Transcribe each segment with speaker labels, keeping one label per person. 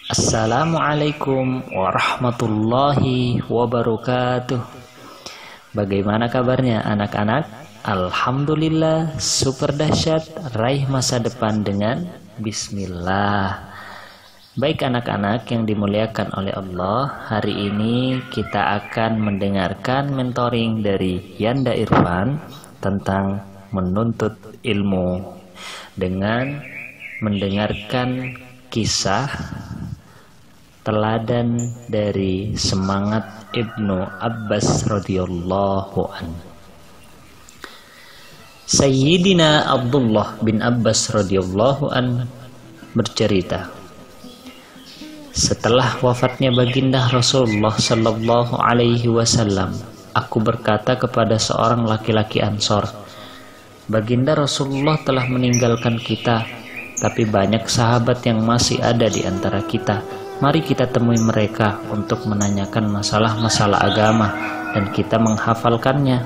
Speaker 1: Assalamualaikum warahmatullahi wabarakatuh. Bagaimana kabarnya anak-anak? Alhamdulillah, super dahsyat, raih masa depan dengan bismillah. Baik anak-anak yang dimuliakan oleh Allah, hari ini kita akan mendengarkan mentoring dari Yanda Irfan tentang menuntut ilmu dengan mendengarkan kisah teladan dari semangat Ibnu Abbas radhiyallahu anhu. Sayyidina Abdullah bin Abbas radhiyallahu anhu bercerita, setelah wafatnya baginda Rasulullah sallallahu alaihi wasallam, aku berkata kepada seorang laki-laki Ansor, baginda Rasulullah telah meninggalkan kita, tapi banyak sahabat yang masih ada di antara kita. Mari kita temui mereka untuk menanyakan masalah-masalah agama dan kita menghafalkannya.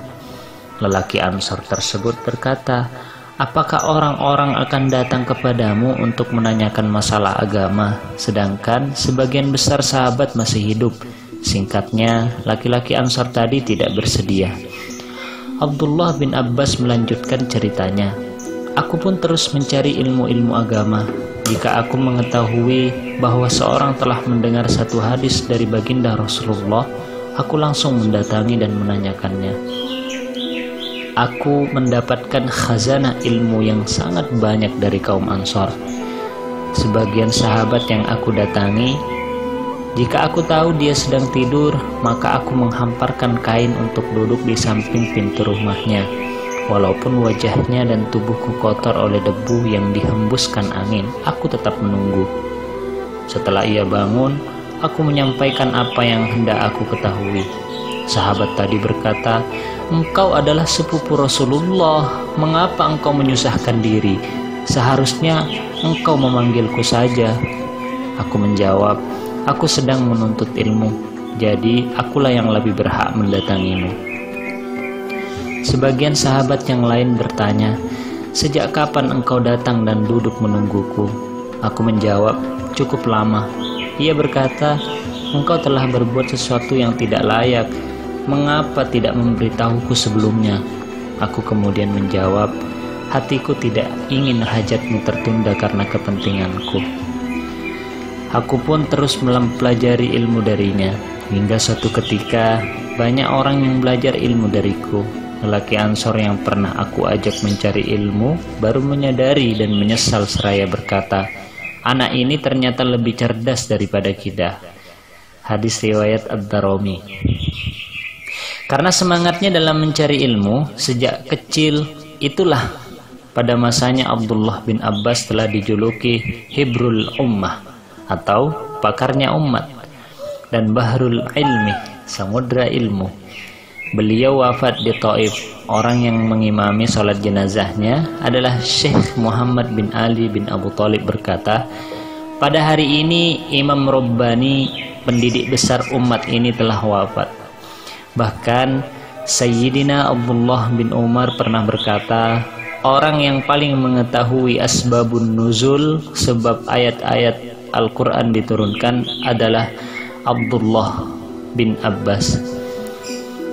Speaker 1: Lelaki Ansor tersebut berkata, apakah orang-orang akan datang kepadamu untuk menanyakan masalah agama, sedangkan sebagian besar sahabat masih hidup? Singkatnya, laki-laki Ansor tadi tidak bersedia. Abdullah bin Abbas melanjutkan ceritanya, aku pun terus mencari ilmu-ilmu agama. Jika aku mengetahui bahwa seorang telah mendengar satu hadis dari baginda Rasulullah, aku langsung mendatangi dan menanyakannya. Aku mendapatkan khazanah ilmu yang sangat banyak dari kaum Ansor. Sebagian sahabat yang aku datangi, jika aku tahu dia sedang tidur, maka aku menghamparkan kain untuk duduk di samping pintu rumahnya. Walaupun wajahnya dan tubuhku kotor oleh debu yang dihembuskan angin, aku tetap menunggu. Setelah ia bangun, aku menyampaikan apa yang hendak aku ketahui. Sahabat tadi berkata, engkau adalah sepupu Rasulullah, mengapa engkau menyusahkan diri? Seharusnya engkau memanggilku saja. Aku menjawab, aku sedang menuntut ilmu, jadi akulah yang lebih berhak mendatangimu. Sebagian sahabat yang lain bertanya, sejak kapan engkau datang dan duduk menungguku? Aku menjawab, cukup lama. Ia berkata, engkau telah berbuat sesuatu yang tidak layak. Mengapa tidak memberitahuku sebelumnya? Aku kemudian menjawab, hatiku tidak ingin hajatmu tertunda karena kepentinganku. Aku pun terus mempelajari ilmu darinya, hingga suatu ketika banyak orang yang belajar ilmu dariku. Lelaki Ansor yang pernah aku ajak mencari ilmu baru menyadari dan menyesal seraya berkata, anak ini ternyata lebih cerdas daripada kita. Hadis riwayat Ad-Darimi. Karena semangatnya dalam mencari ilmu sejak kecil, itulah pada masanya Abdullah bin Abbas telah dijuluki Hibrul Ummah atau pakarnya umat dan Bahrul Ilmi, samudra ilmu. Beliau wafat di Taif. Orang yang mengimami sholat jenazahnya adalah Syekh Muhammad bin Ali bin Abu Thalib berkata, pada hari ini Imam Rabbani, pendidik besar umat ini telah wafat. Bahkan Sayyidina Abdullah bin Umar pernah berkata, orang yang paling mengetahui asbabun nuzul, sebab ayat-ayat Al-Quran diturunkan, adalah Abdullah bin Abbas.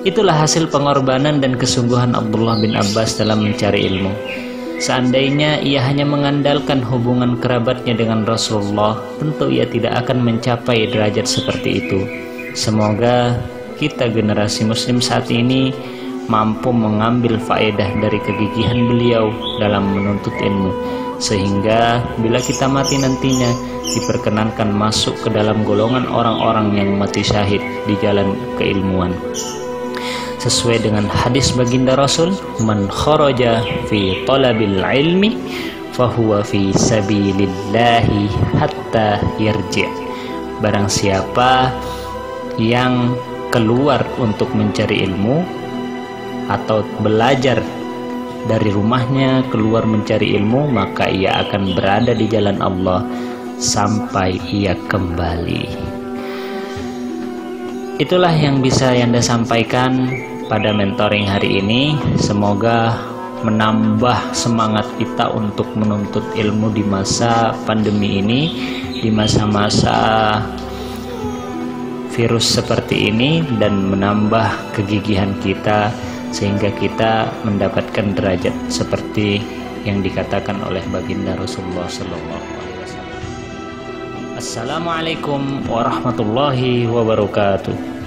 Speaker 1: Itulah hasil pengorbanan dan kesungguhan Abdullah bin Abbas dalam mencari ilmu. Seandainya ia hanya mengandalkan hubungan kerabatnya dengan Rasulullah, tentu ia tidak akan mencapai derajat seperti itu. Semoga kita generasi muslim saat ini mampu mengambil faedah dari kegigihan beliau dalam menuntut ilmu, sehingga bila kita mati nantinya diperkenankan masuk ke dalam golongan orang-orang yang mati syahid di jalan keilmuan. Sesuai dengan hadis baginda Rasul, man kharaja fi talabil ilmi fahuwa fi sabilillahi hatta yarji'. Barang siapa yang keluar untuk mencari ilmu atau belajar dari rumahnya keluar mencari ilmu, maka ia akan berada di jalan Allah sampai ia kembali. Itulah yang bisa Yanda sampaikan pada mentoring hari ini. Semoga menambah semangat kita untuk menuntut ilmu di masa pandemi ini, di masa-masa virus seperti ini, dan menambah kegigihan kita sehingga kita mendapatkan derajat seperti yang dikatakan oleh baginda Rasulullah SAW. Assalamualaikum warahmatullahi wabarakatuh.